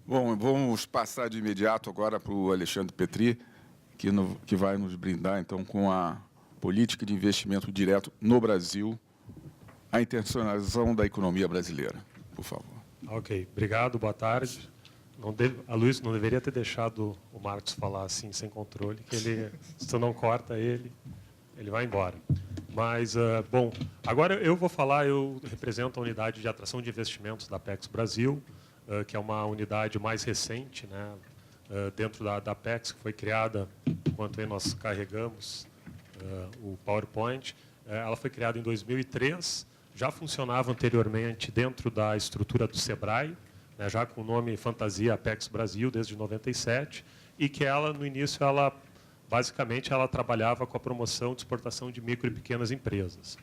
Bom, vamos passar de imediato agora para o Alexandre Petri, que vai nos brindar, então, com a política de investimento direto no Brasil, a internacionalização da economia brasileira. Por favor. Ok, obrigado, boa tarde. A Luiz não deveria ter deixado o Marcos falar assim, sem controle, que ele, se tu não corta ele vai embora. Mas, bom, agora eu vou falar, eu represento a unidade de atração de investimentos da Apex Brasil, que é uma unidade mais recente, né, dentro da Apex, que foi criada enquanto nós carregamos o PowerPoint. Ela foi criada em 2003, já funcionava anteriormente dentro da estrutura do SEBRAE, né, já com o nome fantasia Apex Brasil, desde 97, e que ela, no início, basicamente, ela trabalhava com a promoção de exportação de micro e pequenas empresas.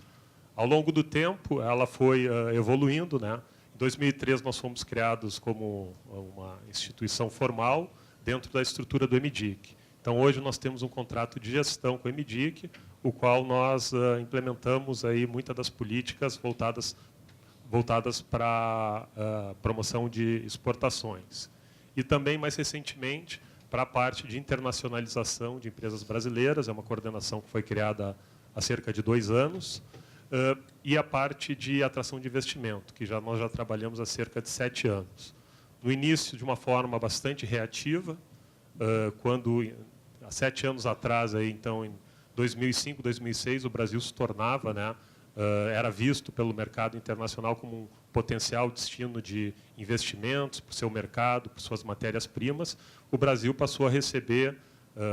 Ao longo do tempo, ela foi evoluindo, né? Em 2003, nós fomos criados como uma instituição formal dentro da estrutura do MDIC. Então, hoje, nós temos um contrato de gestão com o MDIC, o qual nós implementamos aí muitas das políticas voltadas para a promoção de exportações. E também, mais recentemente, para a parte de internacionalização de empresas brasileiras, é uma coordenação que foi criada há cerca de 2 anos, e a parte de atração de investimento, que nós já trabalhamos há cerca de 7 anos. No início, de uma forma bastante reativa, quando, há 7 anos atrás, então, em 2005, 2006, o Brasil se tornava, né, era visto pelo mercado internacional como um potencial destino de investimentos para o seu mercado, para suas matérias-primas. O Brasil passou a receber,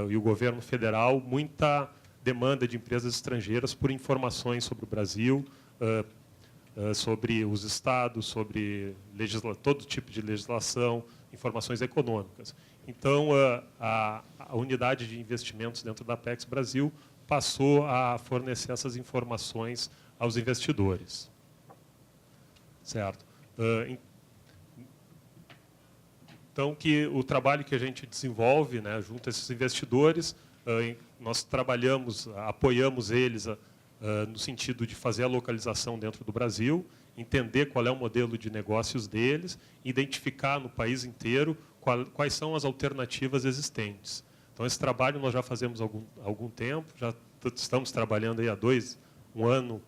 e o governo federal, muita demanda de empresas estrangeiras por informações sobre o Brasil, sobre os estados, sobre todo tipo de legislação, informações econômicas. Então, a unidade de investimentos dentro da Apex Brasil passou a fornecer essas informações aos investidores. Certo? Então, o trabalho que a gente desenvolve, né, junto a esses investidores, nós apoiamos eles no sentido de fazer a localização dentro do Brasil, entender qual é o modelo de negócios deles, identificar no país inteiro quais são as alternativas existentes. Então, esse trabalho nós já fazemos há algum tempo, já estamos trabalhando aí há um ano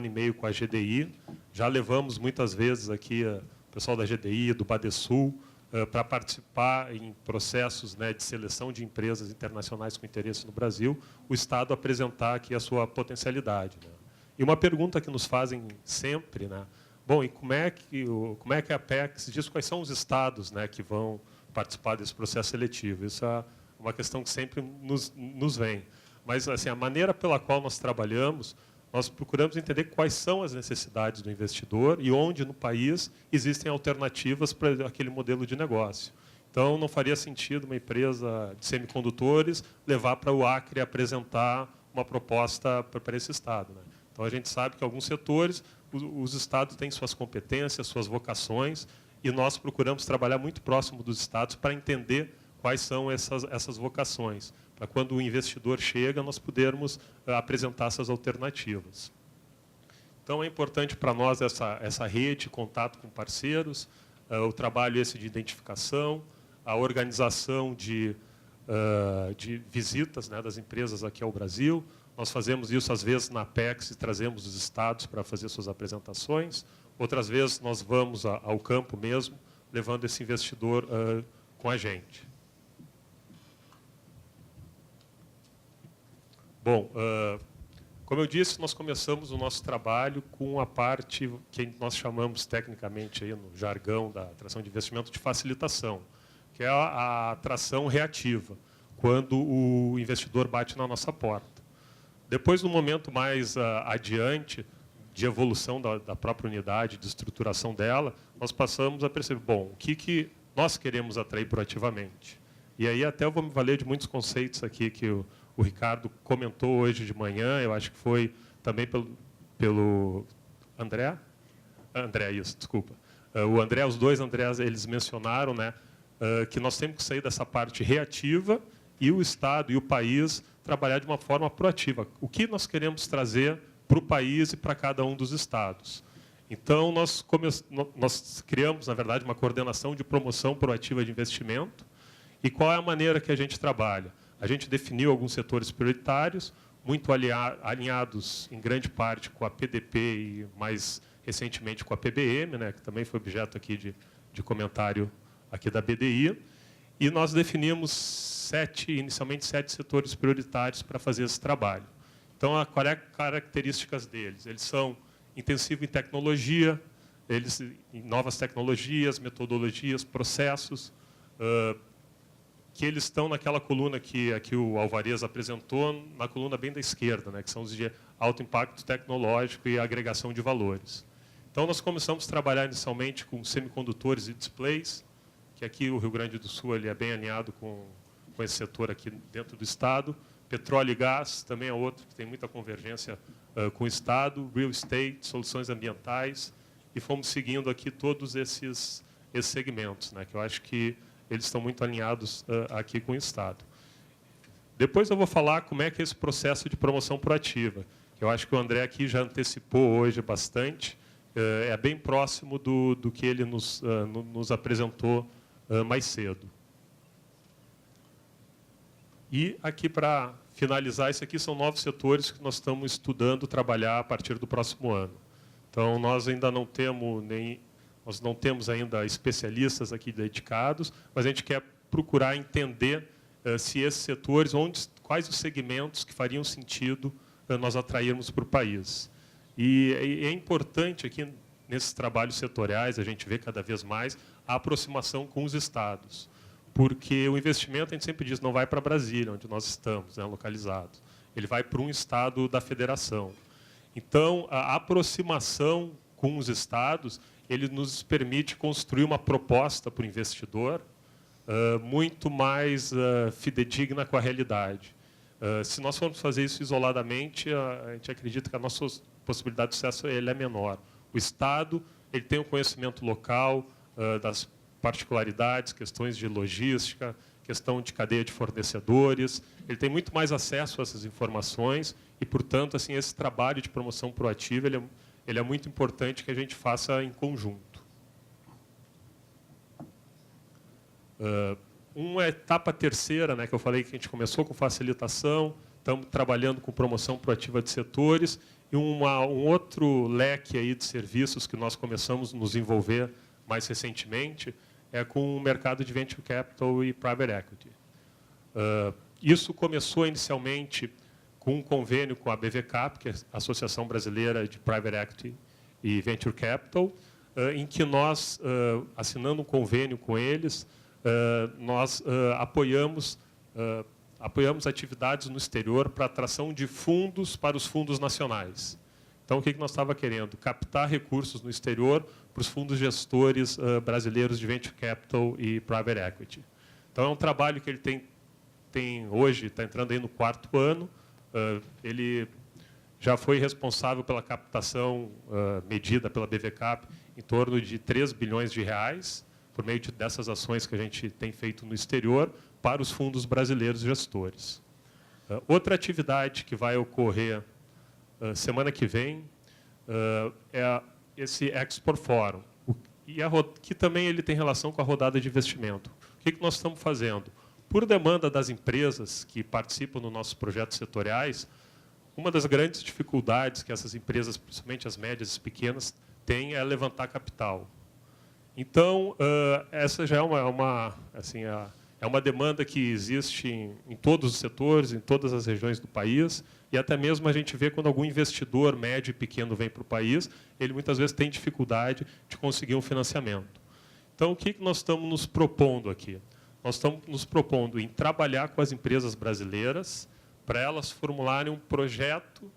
e meio com a GDI, já levamos muitas vezes aqui o pessoal da GDI, do Badesul, para participar em processos, né, de seleção de empresas internacionais com interesse no Brasil, o Estado apresentar aqui a sua potencialidade, né? E uma pergunta que nos fazem sempre, né? Bom, e como é que a Apex diz quais são os estados, né, que vão participar desse processo seletivo? Isso é uma questão que sempre nos vem. Mas, assim, a maneira pela qual nós trabalhamos, nós procuramos entender quais são as necessidades do investidor e onde no país existem alternativas para aquele modelo de negócio. Então, não faria sentido uma empresa de semicondutores levar para o Acre apresentar uma proposta para esse estado, né? Então, a gente sabe que alguns setores, os estados têm suas competências, suas vocações, e nós procuramos trabalhar muito próximo dos estados para entender quais são essas vocações, para quando o investidor chega, nós podermos apresentar essas alternativas. Então, é importante para nós essa rede, contato com parceiros, o trabalho esse de identificação, a organização de visitas, né, das empresas aqui ao Brasil. Nós fazemos isso, às vezes, na Apex e trazemos os estados para fazer suas apresentações. Outras vezes, nós vamos ao campo mesmo, levando esse investidor com a gente. Bom, como eu disse, nós começamos o nosso trabalho com a parte que nós chamamos tecnicamente aí no jargão da atração de investimento de facilitação, que é a atração reativa, quando o investidor bate na nossa porta. Depois, no momento mais adiante de evolução da própria unidade, de estruturação dela, nós passamos a perceber, bom, o que nós queremos atrair proativamente. E aí até eu vou me valer de muitos conceitos aqui que o Ricardo comentou hoje de manhã, eu acho que foi também pelo André? André, isso, desculpa. O André, os dois Andrés, eles mencionaram, né, que nós temos que sair dessa parte reativa e o Estado e o país trabalhar de uma forma proativa. O que nós queremos trazer para o país e para cada um dos estados? Então, nós criamos, na verdade, uma coordenação de promoção proativa de investimento. E qual é a maneira que a gente trabalha? A gente definiu alguns setores prioritários, muito alinhados, em grande parte, com a PDP e, mais recentemente, com a PBM, né, que também foi objeto aqui de comentário aqui da BDI. E nós definimos inicialmente sete setores prioritários para fazer esse trabalho. Então, qual é as características deles? Eles são intensivos em tecnologia, em novas tecnologias, metodologias, processos, que eles estão naquela coluna que aqui o Alvarez apresentou, na coluna bem da esquerda, né, que são os de alto impacto tecnológico e agregação de valores. Então, nós começamos a trabalhar inicialmente com semicondutores e displays, que aqui o Rio Grande do Sul ele é bem alinhado com esse setor aqui dentro do Estado. Petróleo e gás também é outro que tem muita convergência com o Estado. Real estate, soluções ambientais. E fomos seguindo aqui todos esses segmentos, né, que eu acho que eles estão muito alinhados aqui com o Estado. Depois eu vou falar como é que é esse processo de promoção proativa, que eu acho que o André aqui já antecipou hoje bastante, é bem próximo do que ele nos apresentou mais cedo. E aqui, para finalizar, isso aqui são 9 setores que nós estamos estudando trabalhar a partir do próximo ano. Então, nós ainda não temos ainda especialistas aqui dedicados, mas a gente quer procurar entender se esses setores, quais os segmentos que fariam sentido nós atrairmos para o país. E é importante aqui, nesses trabalhos setoriais, a gente vê cada vez mais a aproximação com os estados. Porque o investimento, a gente sempre diz, não vai para Brasília, onde nós estamos, né, localizados. Ele vai para um estado da federação. Então, a aproximação com os estados, ele nos permite construir uma proposta para o investidor muito mais fidedigna com a realidade. Se nós formos fazer isso isoladamente, a gente acredita que a nossa possibilidade de sucesso ele é menor. O Estado ele tem um conhecimento local das particularidades, questões de logística, questão de cadeia de fornecedores, ele tem muito mais acesso a essas informações e, portanto, assim, esse trabalho de promoção proativa ele é muito importante que a gente faça em conjunto. Uma etapa terceira, né, que eu falei que a gente começou com facilitação, estamos trabalhando com promoção proativa de setores e um outro leque aí de serviços que nós começamos a nos envolver mais recentemente é com o mercado de Venture Capital e Private Equity. Isso começou inicialmente com um convênio com a BVCAP, que é a Associação Brasileira de Private Equity e Venture Capital, em que nós, assinando um convênio com eles, nós apoiamos atividades no exterior para atração de fundos para os fundos nacionais. Então, o que nós estávamos querendo? Captar recursos no exterior para os fundos gestores brasileiros de Venture Capital e Private Equity. Então, é um trabalho que ele tem hoje, está entrando aí no 4º ano. Ele já foi responsável pela captação medida pela BVCAP em torno de 3 bilhões de reais, por meio dessas ações que a gente tem feito no exterior, para os fundos brasileiros gestores. Outra atividade que vai ocorrer semana que vem é esse Export Forum, que também ele tem relação com a rodada de investimento. O que nós estamos fazendo? Por demanda das empresas que participam dos nossos projetos setoriais, uma das grandes dificuldades que essas empresas, principalmente as médias e pequenas, têm é levantar capital. Então, essa já é uma demanda que existe em todos os setores, em todas as regiões do país, e até mesmo a gente vê quando algum investidor médio e pequeno vem para o país, ele muitas vezes tem dificuldade de conseguir um financiamento. Então, o que nós estamos nos propondo aqui? Nós estamos nos propondo em trabalhar com as empresas brasileiras para elas formularem um projeto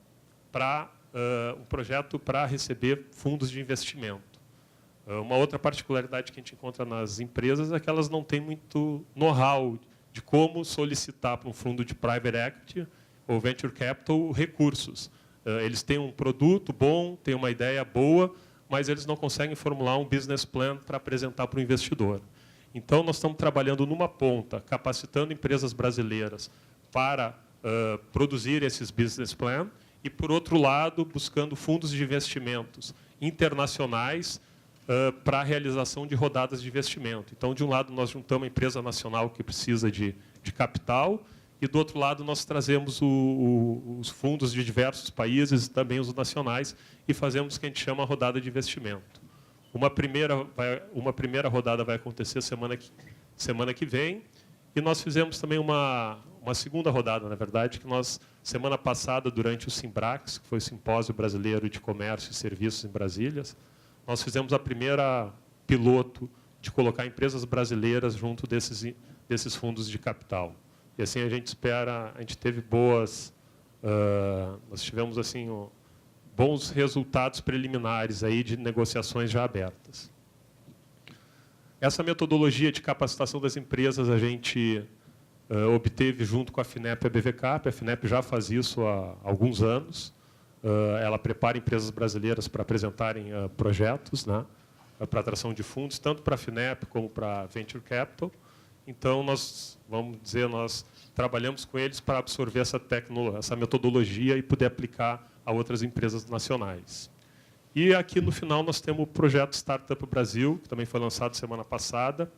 para receber fundos de investimento. Uma outra particularidade que a gente encontra nas empresas é que elas não têm muito know-how de como solicitar para um fundo de private equity ou venture capital recursos. Eles têm um produto bom, têm uma ideia boa, mas eles não conseguem formular um business plan para apresentar para o investidor. Então, nós estamos trabalhando numa ponta, capacitando empresas brasileiras para produzir esses business plan e, por outro lado, buscando fundos de investimentos internacionais para a realização de rodadas de investimento. Então, de um lado, nós juntamos a empresa nacional que precisa de capital, e, do outro lado, nós trazemos os fundos de diversos países, também os nacionais, e fazemos o que a gente chama a rodada de investimento. Uma primeira rodada vai acontecer semana que vem, e nós fizemos também uma segunda rodada, na verdade, que nós, semana passada, durante o Simbrax, que foi o Simpósio Brasileiro de Comércio e Serviços em Brasília, nós fizemos a primeira piloto de colocar empresas brasileiras junto desses fundos de capital. E assim a gente espera, a gente teve nós tivemos assim bons resultados preliminares aí de negociações já abertas. Essa metodologia de capacitação das empresas a gente obteve junto com a FINEP e a BVCap. A FINEP já faz isso há alguns anos. Ela prepara empresas brasileiras para apresentarem projetos, né, para atração de fundos, tanto para a FINEP como para a Venture Capital. Então, nós trabalhamos com eles para absorver essa metodologia e poder aplicar a outras empresas nacionais. E aqui, no final, nós temos o projeto Startup Brasil, que também foi lançado semana passada.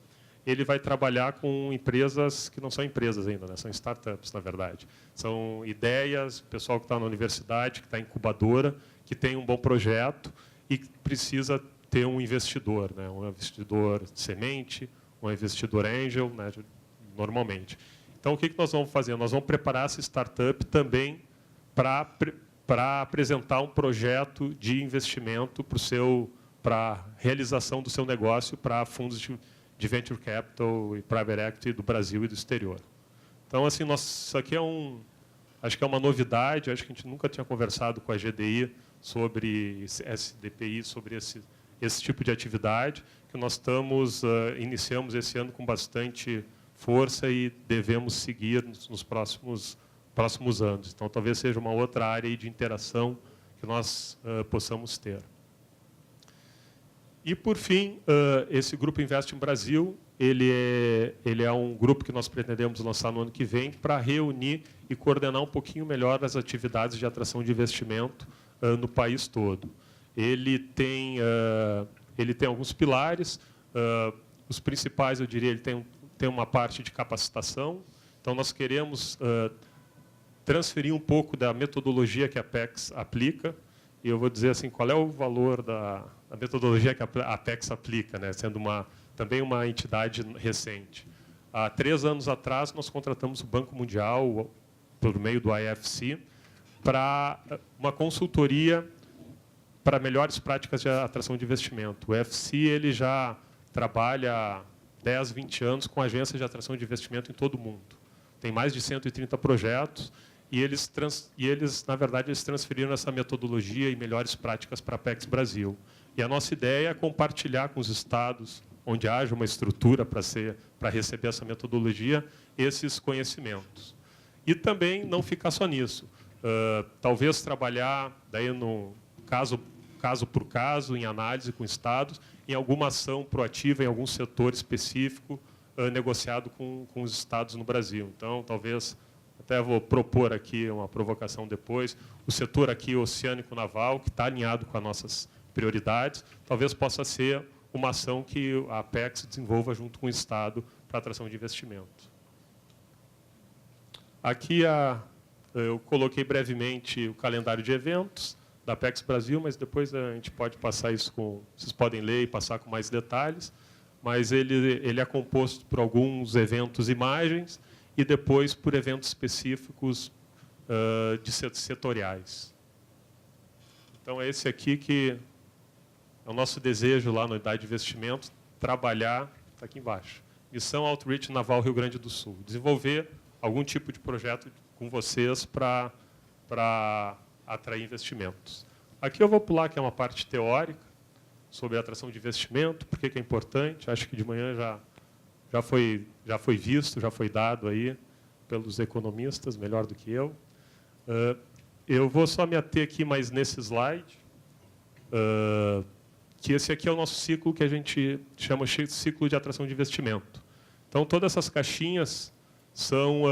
Ele vai trabalhar com empresas que não são empresas ainda, né? São startups, na verdade. São ideias, pessoal que está na universidade, que está em incubadora, que tem um bom projeto e que precisa ter um investidor, né? Um investidor de semente, um investidor angel, né? Normalmente. Então, o que nós vamos fazer? Nós vamos preparar essa startup também para apresentar um projeto de investimento para a realização do seu negócio para fundos de Venture Capital e Private Equity do Brasil e do exterior. Então, assim, isso aqui acho que é uma novidade, acho que a gente nunca tinha conversado com a GDI sobre SDPI, sobre esse tipo de atividade, que nós iniciamos esse ano com bastante força e devemos seguir nos próximos anos. Então, talvez seja uma outra área de interação que nós possamos ter. E, por fim, esse Grupo Invest em Brasil, ele é um grupo que nós pretendemos lançar no ano que vem para reunir e coordenar um pouquinho melhor as atividades de atração de investimento no país todo. Ele tem alguns pilares. Os principais, eu diria, ele tem uma parte de capacitação. Então, nós queremos transferir um pouco da metodologia que a Apex aplica. E eu vou dizer assim, qual é o valor da metodologia que a Apex aplica, né? Sendo também uma entidade recente. Há 3 anos atrás, nós contratamos o Banco Mundial, por meio do IFC, para uma consultoria para melhores práticas de atração de investimento. O IFC ele já trabalha há 10, 20 anos com agências de atração de investimento em todo o mundo. Tem mais de 130 projetos, e eles, na verdade, transferiram essa metodologia e melhores práticas para a Apex Brasil. E a nossa ideia é compartilhar com os estados, onde haja uma estrutura para receber essa metodologia, esses conhecimentos. E também não ficar só nisso. Talvez trabalhar daí no caso por caso, em análise com estados, em alguma ação proativa em algum setor específico negociado com os estados no Brasil. Então, talvez, até vou propor aqui uma provocação depois, o setor aqui oceânico naval, que está alinhado com as nossas prioridades, talvez possa ser uma ação que a Apex desenvolva junto com o Estado para atração de investimento. Aqui eu coloquei brevemente o calendário de eventos da Apex Brasil, mas depois a gente pode passar isso vocês podem ler e passar com mais detalhes, mas ele é composto por alguns eventos imagens e depois por eventos específicos setoriais. Então, é esse aqui que é o nosso desejo lá na unidade de investimento, trabalhar, está aqui embaixo, Missão Outreach Naval Rio Grande do Sul, desenvolver algum tipo de projeto com vocês para atrair investimentos. Aqui eu vou pular, que é uma parte teórica, sobre a atração de investimento, por que é importante, acho que de manhã já foi visto, já foi dado aí pelos economistas, melhor do que eu. Eu vou só me ater aqui mais nesse slide, que esse aqui é o nosso ciclo que a gente chama de ciclo de atração de investimento. Então, todas essas caixinhas são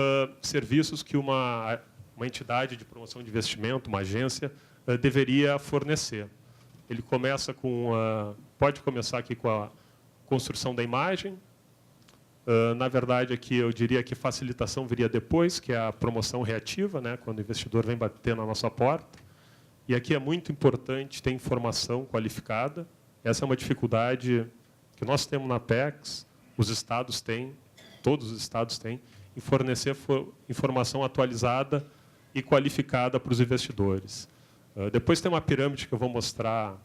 serviços que uma entidade de promoção de investimento, uma agência, deveria fornecer. ele começa com pode começar aqui com a construção da imagem. Na verdade, aqui eu diria que facilitação viria depois, que é a promoção reativa, né, quando o investidor vem bater na nossa porta. E aqui é muito importante ter informação qualificada. Essa é uma dificuldade que nós temos na Apex, os estados têm, todos os estados têm, em fornecer informação atualizada e qualificada para os investidores. Depois tem uma pirâmide que eu vou mostrar,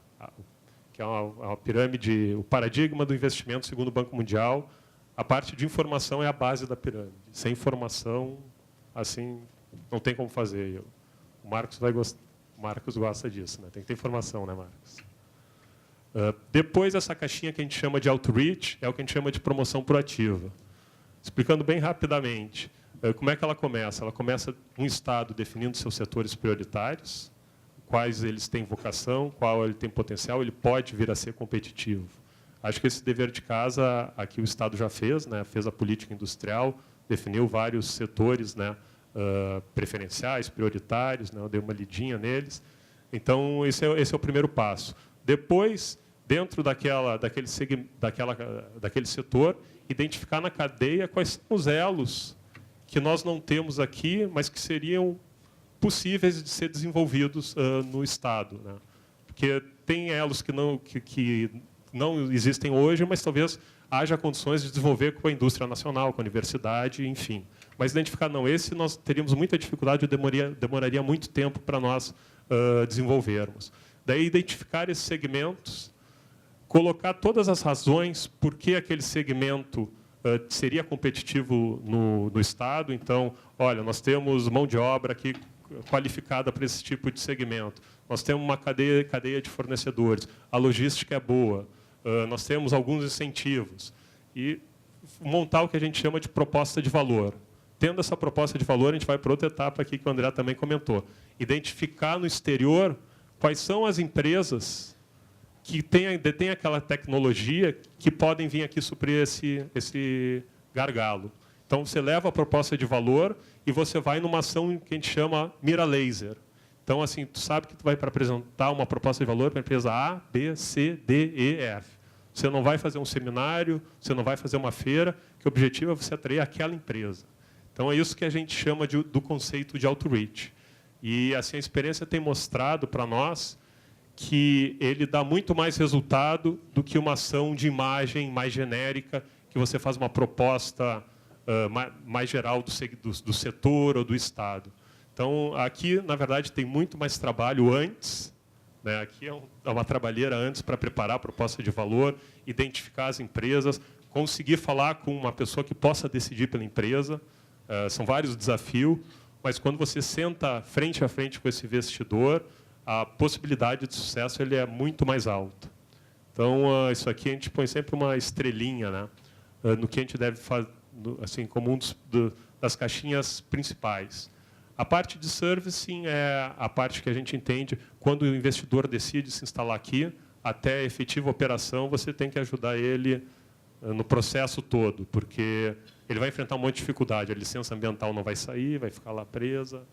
que é uma pirâmide, o paradigma do investimento segundo o Banco Mundial. A parte de informação é a base da pirâmide. Sem informação, assim, não tem como fazer. O Marcos vai gostar. O Marcos gosta disso, né? Tem que ter informação, né, Marcos? Depois, essa caixinha que a gente chama de outreach é o que a gente chama de promoção proativa. Explicando bem rapidamente, como é que ela começa? Ela começa um estado definindo seus setores prioritários, quais eles têm vocação, qual ele tem potencial, ele pode vir a ser competitivo. Acho que esse dever de casa aqui o Estado já fez, né? Fez a política industrial, definiu vários setores, né? Preferenciais, prioritários, né? Eu dei uma lidinha neles. Então, esse é o primeiro passo. Depois, dentro daquele setor, identificar na cadeia quais são os elos que nós não temos aqui, mas que seriam possíveis de ser desenvolvidos no Estado, né? Porque tem elos que não existem hoje, mas talvez haja condições de desenvolver com a indústria nacional, com a universidade, enfim. Mas identificar, não, esse nós teríamos muita dificuldade, demoraria muito tempo para nós desenvolvermos. Daí, identificar esses segmentos, colocar todas as razões por que aquele segmento seria competitivo no Estado. Então, olha, nós temos mão de obra aqui qualificada para esse tipo de segmento. Nós temos uma cadeia de fornecedores. A logística é boa. Nós temos alguns incentivos. E montar o que a gente chama de proposta de valor. Tendo essa proposta de valor, a gente vai para outra etapa aqui que o André também comentou. Identificar no exterior quais são as empresas que detêm aquela tecnologia que podem vir aqui suprir esse gargalo. Então, você leva a proposta de valor e você vai numa ação que a gente chama mira laser. Então, assim, tu sabe que tu vai para apresentar uma proposta de valor para a empresa A, B, C, D, E, F. Você não vai fazer um seminário, você não vai fazer uma feira, que o objetivo é você atrair aquela empresa. Então, é isso que a gente chama do conceito de outreach. E assim, a experiência tem mostrado para nós que ele dá muito mais resultado do que uma ação de imagem mais genérica, que você faz uma proposta mais geral do setor ou do Estado. Então, aqui, na verdade, tem muito mais trabalho antes, né? Aqui é uma trabalheira antes para preparar a proposta de valor, identificar as empresas, conseguir falar com uma pessoa que possa decidir pela empresa. São vários desafios, mas quando você senta frente a frente com esse investidor, a possibilidade de sucesso ele é muito mais alta. Então, isso aqui a gente põe sempre uma estrelinha, né? No que a gente deve fazer, assim, como das caixinhas principais. A parte de servicing é a parte que a gente entende quando o investidor decide se instalar aqui, até a efetiva operação, você tem que ajudar ele no processo todo, porque ele vai enfrentar um monte de dificuldade. A licença ambiental não vai sair, vai ficar lá presa.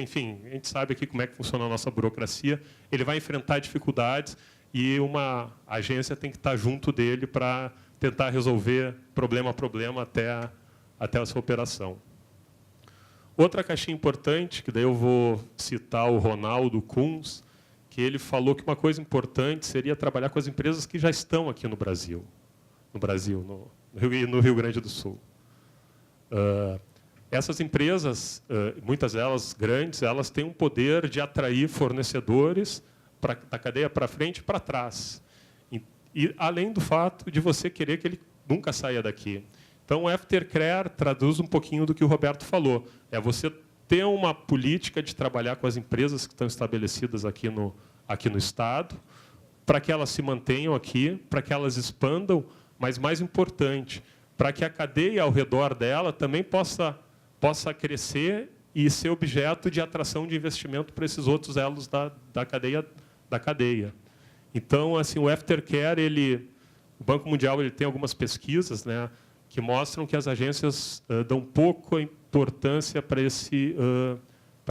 Enfim, a gente sabe aqui como é que funciona a nossa burocracia. Ele vai enfrentar dificuldades e uma agência tem que estar junto dele para tentar resolver problema a problema até essa operação. Outra caixinha importante, que daí eu vou citar o Ronaldo Kunz, que ele falou que uma coisa importante seria trabalhar com as empresas que já estão aqui no Brasil, no Rio Grande do Sul. Essas empresas, muitas delas grandes, elas têm um poder de atrair fornecedores da cadeia para frente e para trás. E além do fato de você querer que ele nunca saia daqui. Então, o Aftercare traduz um pouquinho do que o Roberto falou. É você ter uma política de trabalhar com as empresas que estão estabelecidas aqui no Estado, para que elas se mantenham aqui, para que elas expandam, mas, mais importante, para que a cadeia ao redor dela também possa crescer e ser objeto de atração de investimento para esses outros elos da cadeia. Então, assim, o Aftercare, o Banco Mundial ele tem algumas pesquisas, né, que mostram que as agências dão pouca importância para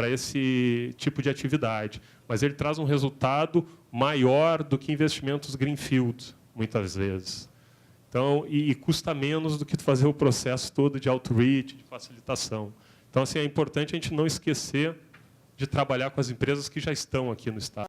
para esse tipo de atividade, mas ele traz um resultado maior do que investimentos greenfield, muitas vezes. Então, e custa menos do que fazer o processo todo de outreach, de facilitação. Então, assim, é importante a gente não esquecer de trabalhar com as empresas que já estão aqui no Estado.